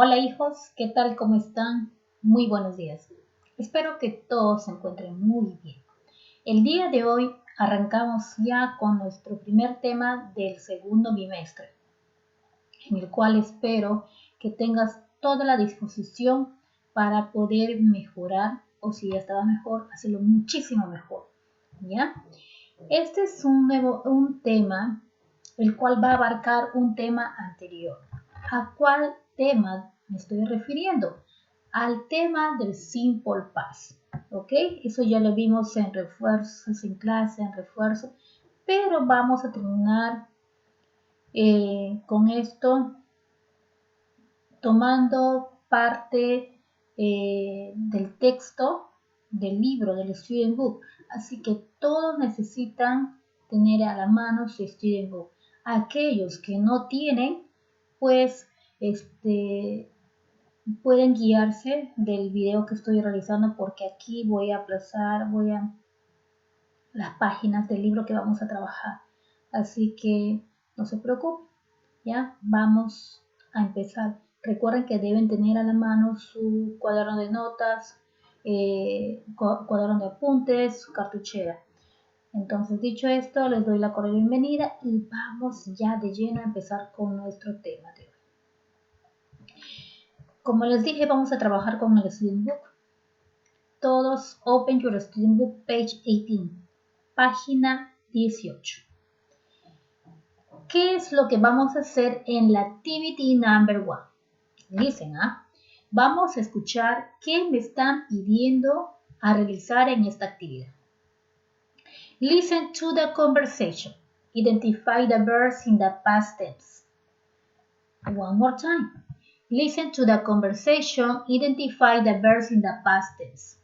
Hola hijos, ¿qué tal? ¿Cómo están? Muy buenos días. Espero que todos se encuentren muy bien. El día de hoy arrancamos ya con nuestro primer tema del segundo bimestre, en el cual espero que tengas toda la disposición para poder mejorar, o si ya estaba mejor, hacerlo muchísimo mejor. ¿Ya? Este es un tema el cual va a abarcar un tema anterior. ¿A cuál tema me estoy refiriendo? Al tema del Simple Past. ¿Ok? Eso ya lo vimos en refuerzos, en clase, en refuerzo. Pero vamos a terminar con esto tomando parte del texto del libro, del Student Book. Así que todos necesitan tener a la mano su Student Book. Aquellos que no tienen, pues, pueden guiarse del video que estoy realizando, porque aquí voy a aplazar, las páginas del libro que vamos a trabajar. Así que no se preocupen, ya vamos a empezar. Recuerden que deben tener a la mano su cuaderno de notas, cuaderno de apuntes, su cartuchera. Entonces, dicho esto, les doy la cordial bienvenida y vamos ya de lleno a empezar con nuestro tema de hoy. Como les dije, vamos a trabajar con el Student Book. Todos, open your Student Book, page 18, página 18. ¿Qué es lo que vamos a hacer en la activity number 1? Listen, vamos a escuchar qué me están pidiendo a realizar en esta actividad. Listen to the conversation. Identify the verbs in the past tense. One more time. Listen to the conversation. Identify the verbs in the past tense.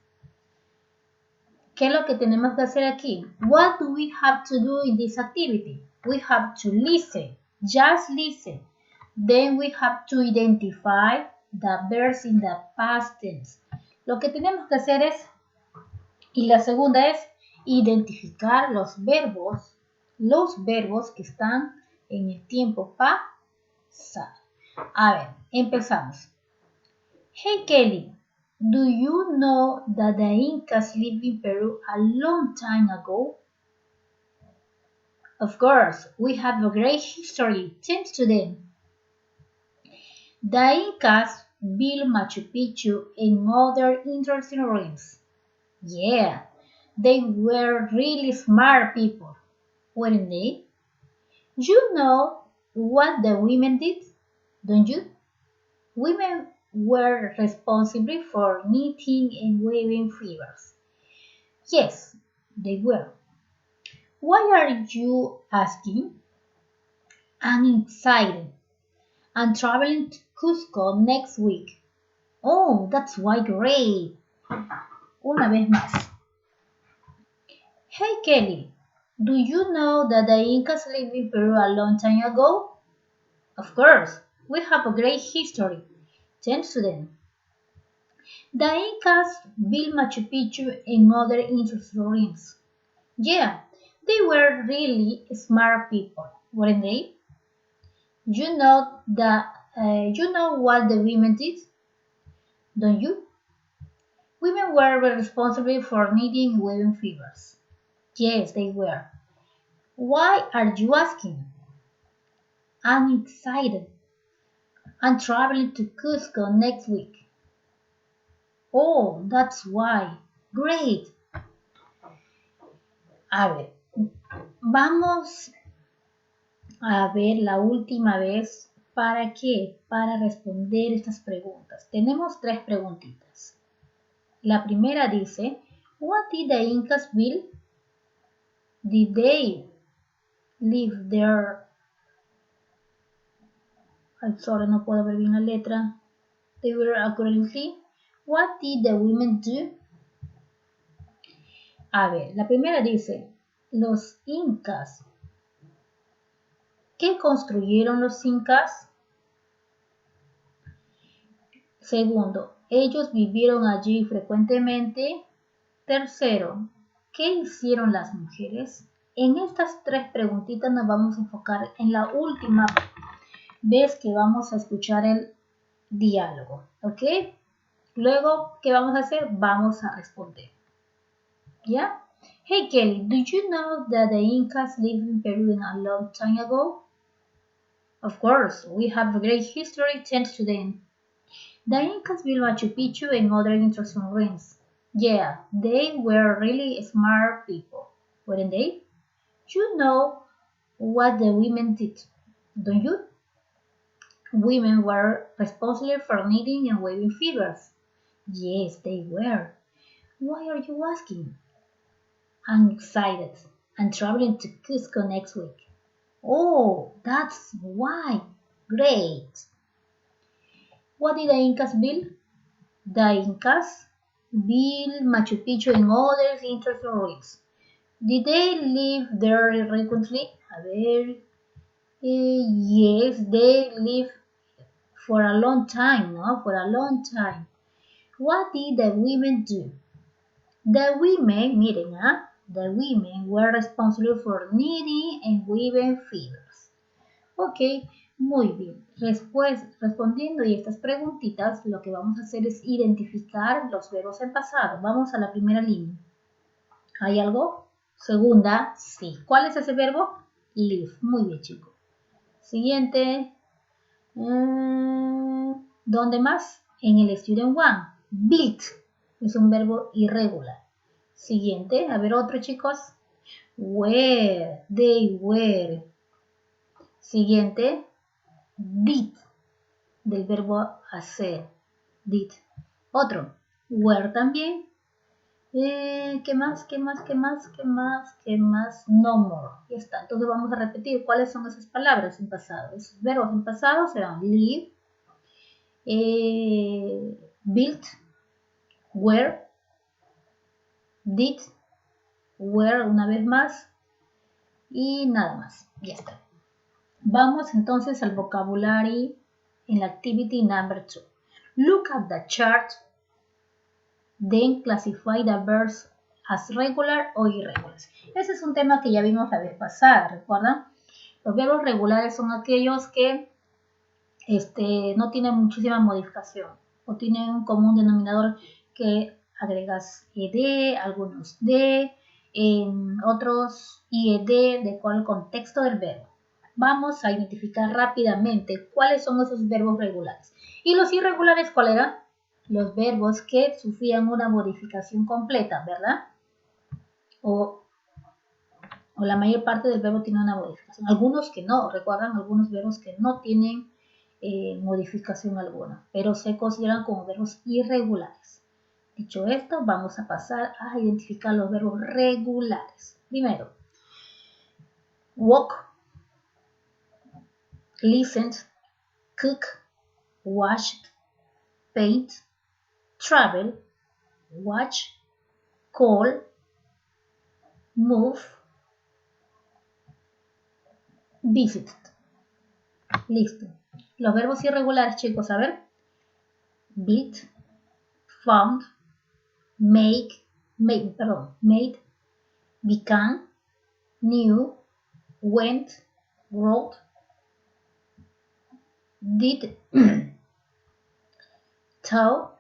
¿Qué es lo que tenemos que hacer aquí? What do we have to do in this activity? We have to listen. Just listen. Then we have to identify the verbs in the past tense. Lo que tenemos que hacer es, y la segunda es, identificar los verbos que están en el tiempo pasado. A ver, empezamos. Hey Kelly, do you know that the Incas lived in Peru a long time ago? Of course, we have a great history thanks to them. The Incas built Machu Picchu and other interesting ruins. Yeah, they were really smart people, weren't they? You know what the women did, don't you? Women were responsible for knitting and weaving fibers. Yes, they were. Why are you asking? I'm excited. I'm traveling to Cusco next week. Oh, that's why great. Una vez más. Hey Kelly, do you know that the Incas lived in Peru a long time ago? Of course, we have a great history thanks to them. The Incas built Machu Picchu and other interesting ruins. Yeah, they were really smart people, weren't they? You know what the women did, don't you? Women were responsible for knitting and weaving fibers. Yes, they were. Why are you asking? I'm excited. I'm traveling to Cusco next week. Oh, that's why. Great. A ver, vamos a ver la última vez. ¿Para qué? Para responder estas preguntas. Tenemos 3 preguntitas. La primera dice, what did the Incas build? Did they live there? I'm sorry, no puedo ver bien la letra. They were accurately. What did the women do? A ver, la primera dice, los incas. ¿Qué construyeron los incas? Segundo, ellos vivieron allí frecuentemente. Tercero, ¿qué hicieron las mujeres? En estas 3 preguntitas nos vamos a enfocar en la última vez que vamos a escuchar el diálogo, ¿ok? Luego, ¿qué vamos a hacer? Vamos a responder, ¿ya? Hey Kelly, do you know that the Incas lived in Peru a long time ago? Of course, we have a great history thanks to them. The Incas built Machu Picchu and other interesting ruins. Yeah, they were really smart people, weren't they? You know what the women did, don't you? Women were responsible for knitting and weaving figures. Yes, they were. Why are you asking? I'm excited. I'm traveling to Cusco next week. Oh, that's why. Great. What did the Incas build? The Incas built Machu Picchu and other interesting ruins. Did they live there frequently? A ver. Yes, they lived for a long time, no? For a long time. What did the women do? The women, miren, the women were responsible for knitting and weaving fibers. Ok, muy bien. Respondiendo a estas preguntitas, lo que vamos a hacer es identificar los verbos en pasado. Vamos a la primera línea. ¿Hay algo? Segunda, sí. ¿Cuál es ese verbo? Live. Muy bien, chicos. Siguiente. ¿Dónde más? En el Student One. Built. Es un verbo irregular. Siguiente. A ver otro, chicos. Were. They were. Siguiente. Did. Del verbo hacer. Did. Otro. Were también. ¿Qué más? ¿Qué más? ¿Qué más? ¿Qué más? ¿Qué más? No more. Ya está. Entonces vamos a repetir cuáles son esas palabras en pasado. Esos verbos en pasado serán live, built, were, did, were una vez más y nada más. Ya está. Vamos entonces al vocabulario en la activity number 2. Look at the chart. Then classify the verbs as regular o irregulares. Ese es un tema que ya vimos la vez pasada, ¿recuerdan? Los verbos regulares son aquellos que no tienen muchísima modificación o tienen un común denominador que agregas ed, algunos de, otros ied, de cuál contexto del verbo. Vamos a identificar rápidamente cuáles son esos verbos regulares. ¿Y los irregulares cuáles eran? Los verbos que sufrían una modificación completa, ¿verdad? O la mayor parte del verbo tiene una modificación. Algunos que no, recuerdan algunos verbos que no tienen modificación alguna, pero se consideran como verbos irregulares. Dicho esto, vamos a pasar a identificar los verbos regulares. Primero, walk, listen, cook, wash, paint, travel, watch, call, move, visit. Listo. Los verbos irregulares, chicos, a ver. Built, found, made, become, knew, went, wrote, did, told,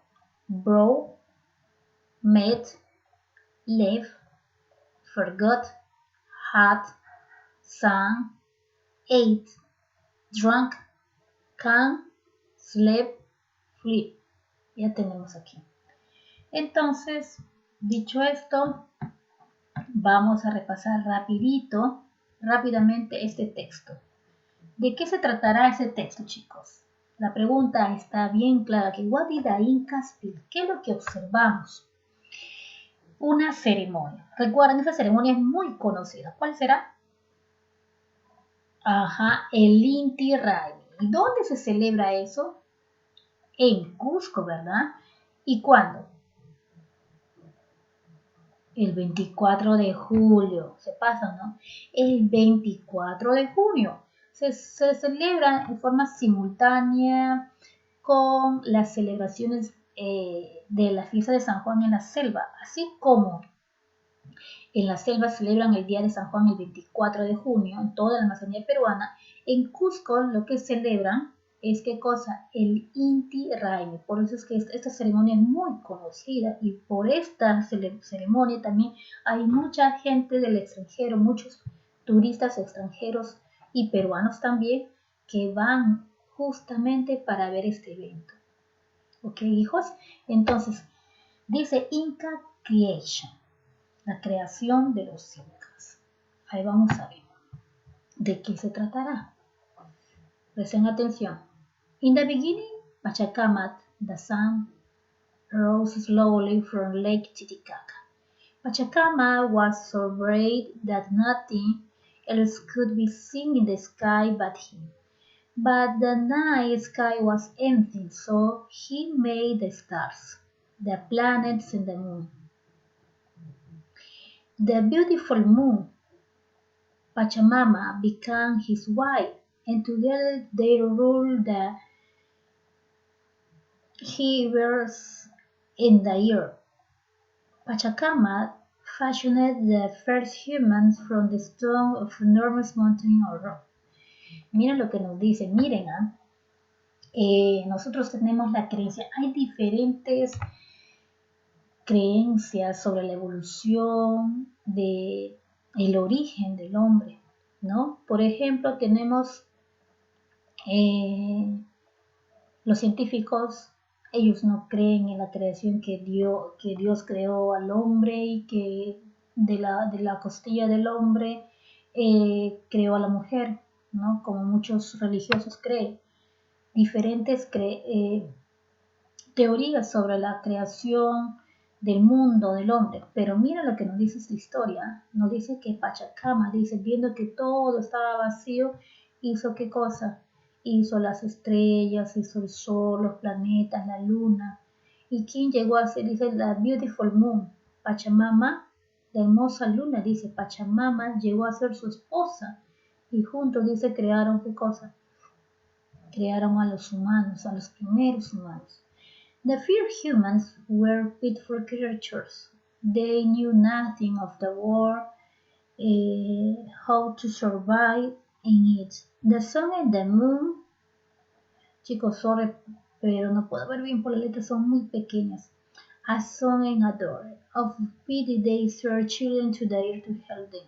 brought, met, left, forgot, had, sang, ate, drank, can, slept, flew. Ya tenemos aquí. Entonces, dicho esto, vamos a repasar rápidamente este texto. ¿De qué se tratará ese texto, chicos? La pregunta está bien clara aquí. What did the Incas build? ¿Qué es lo que observamos? Una ceremonia. Recuerden, esa ceremonia es muy conocida. ¿Cuál será? Ajá, el Inti Raymi. ¿Y dónde se celebra eso? En Cusco, ¿verdad? ¿Y cuándo? El 24 de julio. Se pasa, ¿no? El 24 de junio. Se celebra en forma simultánea con las celebraciones de la fiesta de San Juan en la selva, así como en la selva celebran el Día de San Juan el 24 de junio en toda la Amazonía peruana. En Cusco lo que celebran es ¿qué cosa? El Inti Raymi. Por eso es que esta ceremonia es muy conocida y por esta ceremonia también hay mucha gente del extranjero, muchos turistas extranjeros y peruanos también que van justamente para ver este evento. ¿Ok, hijos? Entonces, dice Inca Creation, la creación de los incas. Ahí vamos a ver de qué se tratará. Presten atención. In the beginning, Pachacamac, the sun, rose slowly from Lake Titicaca. Pachacamac was so bright that nothing else could be seen in the sky but him. But the night sky was empty, so he made the stars, the planets and the moon. The beautiful moon, Pachamama, became his wife, and together they ruled the heavens in the earth. Pachacamac fashioned the first humans from the stone of enormous mountain or rock. Miren lo que nos dice, miren, nosotros tenemos la creencia, hay diferentes creencias sobre la evolución de el origen del hombre, ¿no? Por ejemplo, tenemos los científicos, ellos no creen en la creación que Dios creó al hombre y que de la costilla del hombre creó a la mujer, ¿no? Como muchos religiosos creen. Diferentes teorías sobre la creación del mundo, del hombre. Pero mira lo que nos dice esta historia. Nos dice que Pachacamac, dice, viendo que todo estaba vacío, hizo ¿qué cosa? Hizo las estrellas, hizo el sol, los planetas, la luna. ¿Y quién llegó a ser? Dice la beautiful moon. Pachamama, la hermosa luna, dice Pachamama, llegó a ser su esposa. Y juntos, dice, crearon ¿qué cosa? Crearon a los humanos, a los primeros humanos. The first humans were pitiful creatures. They knew nothing of the world, how to survive in it. The sun and the moon. Chicos, sorry, pero no puedo ver bien por las letras, son muy pequeñas. A son and a daughter. Of pity they threw children to the earth to help them.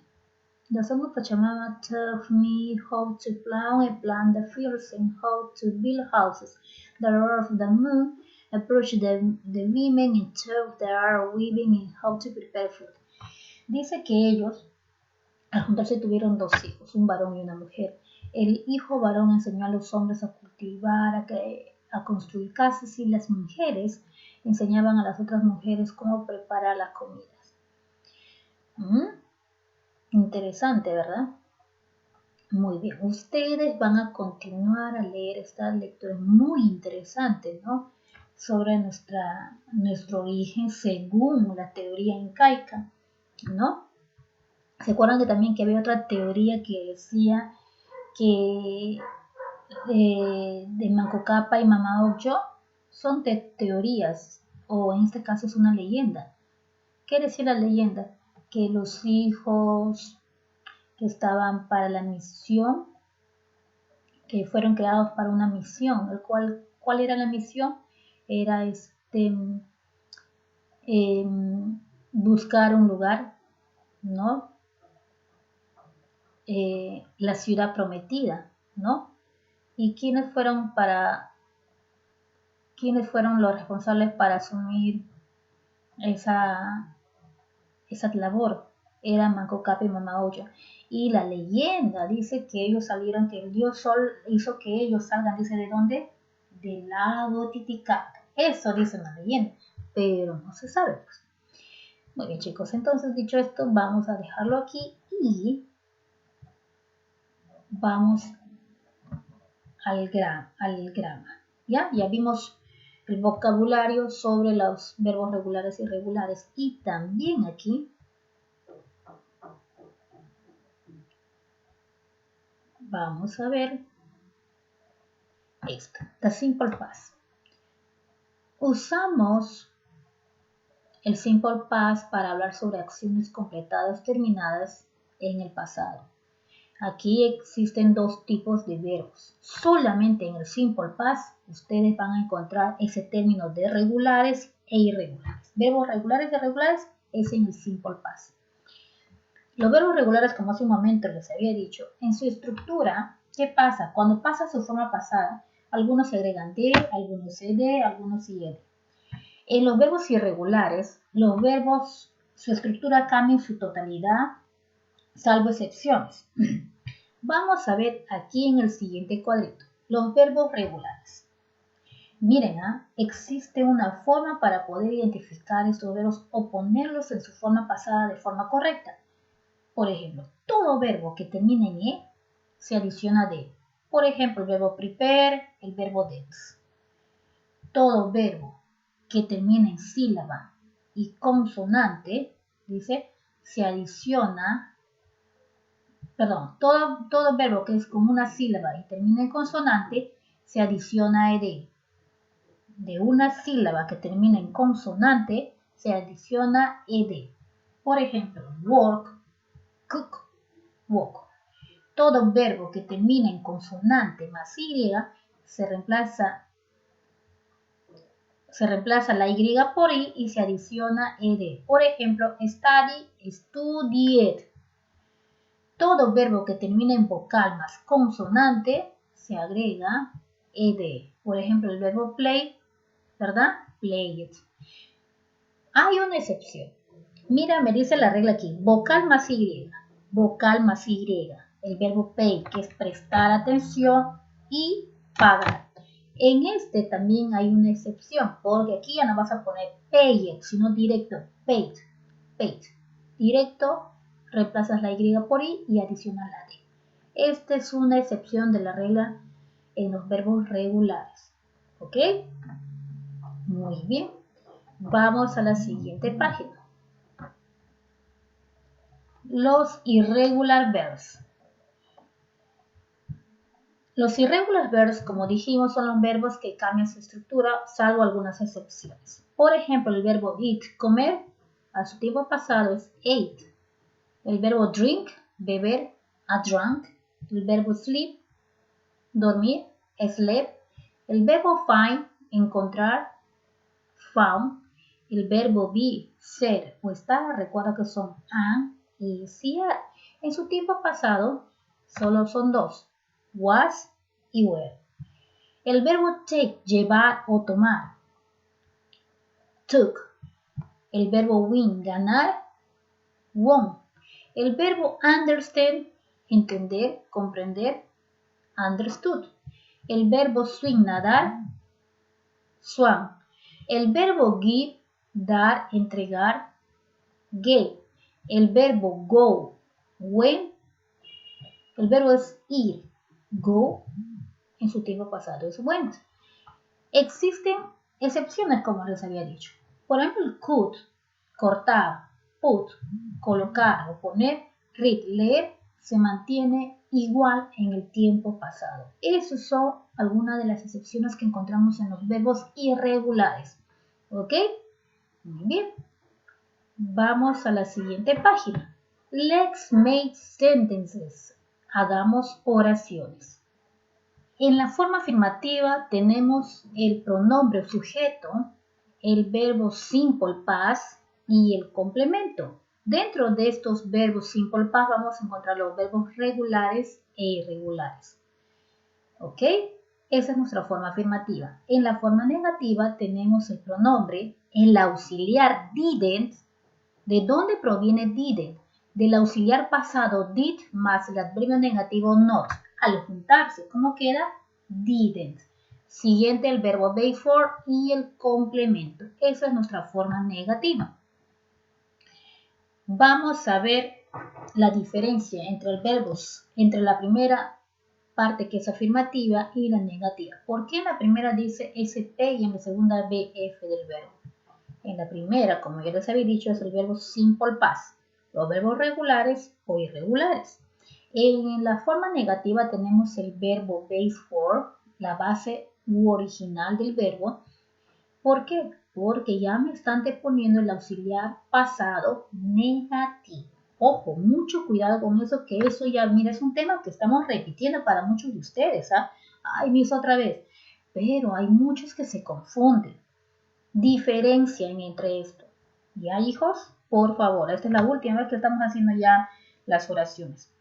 The song of Pachamama taught me how to plow and plant the fields and how to build houses. The Lord of the Moon approached the women and taught the art of weaving and how to prepare food. Dice que ellos al juntarse tuvieron dos hijos, un varón y una mujer. El hijo varón enseñó a los hombres a cultivar, a construir casas, y las mujeres enseñaban a las otras mujeres cómo preparar las comidas. Interesante, ¿verdad? Muy bien, ustedes van a continuar a leer estas lecturas muy interesantes, ¿no? Sobre nuestro origen según la teoría incaica, ¿no? ¿Se acuerdan que también que había otra teoría que decía que de Manco Cápac y Mama Ocllo son teorías, o en este caso es una leyenda? ¿Qué decía la leyenda? Que los hijos que estaban para la misión, que fueron creados para una misión, ¿cuál era la misión? Era buscar un lugar, ¿no? La ciudad prometida, ¿no? ¿Y quiénes fueron los responsables para asumir esa labor? Era Manco Cápac y Mama Ocllo. Y la leyenda dice que ellos salieron, que el dios Sol hizo que ellos salgan, dice, ¿de dónde? Del lago Titicaca. Eso dice la leyenda, pero no se sabe, pues. Muy bien, chicos, entonces dicho esto, vamos a dejarlo aquí y vamos al grama. ¿Ya? Ya vimos el vocabulario sobre los verbos regulares y irregulares, y también aquí vamos a ver esto, the simple past. Usamos el simple past para hablar sobre acciones completadas, terminadas en el pasado. Aquí existen dos tipos de verbos. Solamente en el Simple Past ustedes van a encontrar ese término de regulares e irregulares. Verbos regulares e irregulares es en el Simple Past. Los verbos regulares, como hace un momento les había dicho, en su estructura, ¿qué pasa? Cuando pasa a su forma pasada, algunos se agregan D, algunos ed, algunos IL. En los verbos irregulares, los verbos, su estructura cambia en su totalidad, salvo excepciones. Vamos a ver aquí en el siguiente cuadrito, los verbos regulares. Miren, existe una forma para poder identificar estos verbos o ponerlos en su forma pasada de forma correcta. Por ejemplo, todo verbo que termine en E se adiciona a D. Por ejemplo, el verbo prepare, el verbo dex. Todo verbo que termine en sílaba y consonante, dice, se adiciona, perdón, todo verbo que es con una sílaba y termina en consonante, se adiciona a ed. De una sílaba que termina en consonante, se adiciona ed. Por ejemplo, work, cook, walk. Todo verbo que termina en consonante más y se reemplaza la y por i y se adiciona ed. Por ejemplo, study, studied. Todo verbo que termina en vocal más consonante se agrega ed. Por ejemplo, el verbo play, ¿verdad? Played. Hay una excepción. Mira, me dice la regla aquí, vocal más y. Vocal más y. El verbo pay, que es prestar atención, y pagar. En este también hay una excepción, porque aquí ya no vas a poner paid, sino directo, paid, paid. Directo, reemplazas la y por i y adicionas la d. Esta es una excepción de la regla en los verbos regulares. ¿Ok? Muy bien. Vamos a la siguiente página. Los irregular verbs. Los irregular verbs, como dijimos, son los verbos que cambian su estructura, salvo algunas excepciones. Por ejemplo, el verbo eat, comer, a su tiempo pasado es ate. El verbo drink, beber, a drank. El verbo sleep, dormir, slept. El verbo find, encontrar, found. El verbo be, ser o estar, recuerda que son am y ser. En su tiempo pasado solo son dos, was y were. El verbo take, llevar o tomar, took. El verbo win, ganar, won. El verbo understand, entender, comprender, understood. El verbo swim, nadar, swam. El verbo give, dar, entregar, gave. El verbo go, went. El verbo es ir, go, en su tiempo pasado es went. Existen excepciones, como les había dicho. Por ejemplo, el cut, cortar, put, colocar o poner, read, leer, se mantiene igual en el tiempo pasado. Esas son algunas de las excepciones que encontramos en los verbos irregulares. ¿Ok? Muy bien. Vamos a la siguiente página. Let's make sentences. Hagamos oraciones. En la forma afirmativa tenemos el pronombre sujeto, el verbo simple past y el complemento. Dentro de estos verbos simple past vamos a encontrar los verbos regulares e irregulares. ¿Ok? Esa es nuestra forma afirmativa. En la forma negativa tenemos el pronombre, el auxiliar didn't. ¿De dónde proviene didn't? Del auxiliar pasado did más el adverbio negativo not. Al juntarse, ¿cómo queda? Didn't. Siguiente el verbo before y el complemento. Esa es nuestra forma negativa. Vamos a ver la diferencia entre el verbos, entre la primera parte que es afirmativa y la negativa. ¿Por qué en la primera dice SP y en la segunda BF del verbo? En la primera, como ya les había dicho, es el verbo simple past, los verbos regulares o irregulares. En la forma negativa tenemos el verbo base for, la base u original del verbo. ¿Por qué? Porque ya me están poniendo el auxiliar pasado negativo. Ojo, mucho cuidado con eso, que eso ya, mira, es un tema que estamos repitiendo para muchos de ustedes, ¿ah? Ay, mis otra vez. Pero hay muchos que se confunden. Diferencian entre esto. ¿Ya, hijos? Por favor, esta es la última vez que estamos haciendo ya las oraciones.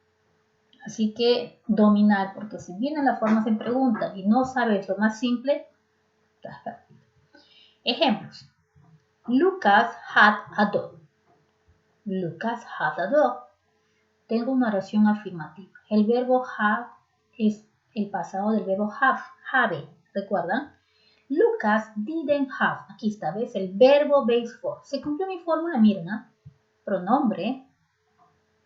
Así que dominar, porque si vienen las formas en pregunta y no sabes lo más simple, estás perdido. Ejemplos. Lucas had a dog. Lucas had a dog. Tengo una oración afirmativa. El verbo have es el pasado del verbo have. ¿Recuerdan? Lucas didn't have. Aquí está, ¿ves? El verbo base for. Se cumplió mi fórmula, miren, ¿eh? Pronombre,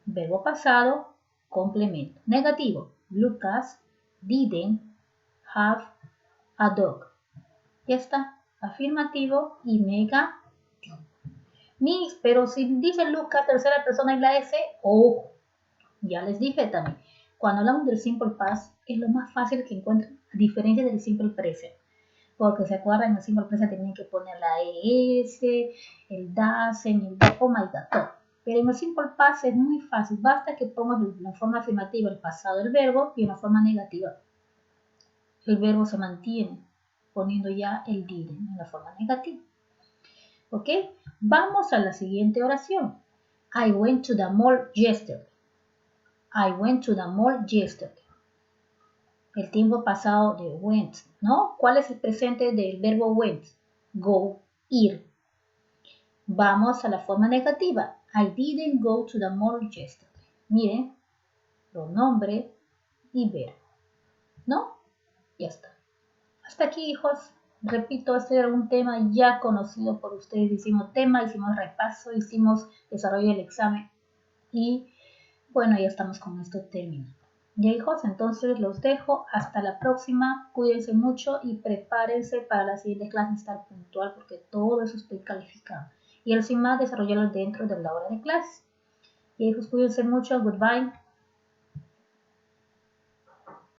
verbo pasado, complemento. Negativo. Lucas didn't have a dog. Ya está. Afirmativo y negativo. Pero si dice Lucas, tercera persona y la S, ojo. Ya les dije también. Cuando hablamos del simple past, es lo más fácil que encuentren, a diferencia del simple present. Porque se acuerdan, en el simple present tienen que poner la ES, el doesn't, el oh my god, todo. Pero en el simple past es muy fácil. Basta que pongas la forma afirmativa, el pasado del verbo, y en la forma negativa. El verbo se mantiene poniendo ya el didn't en la forma negativa. ¿Ok? Vamos a la siguiente oración. I went to the mall yesterday. I went to the mall yesterday. El tiempo pasado de went, ¿no? ¿Cuál es el presente del verbo went? Go, ir. Vamos a la forma negativa. I didn't go to the mall yesterday. Miren, pronombre y verbo, ¿no? Ya está. Hasta aquí, hijos. Repito, este era un tema ya conocido por ustedes. Hicimos tema, hicimos repaso, hicimos desarrollo del examen. Y bueno, ya estamos con esto terminado. Ya, hijos, entonces los dejo. Hasta la próxima. Cuídense mucho y prepárense para la siguiente clase, estar puntual porque todo eso estoy calificado. Y el sin más, desarrollarlo dentro de la hora de clase. Ya, hijos, cuídense mucho. Goodbye.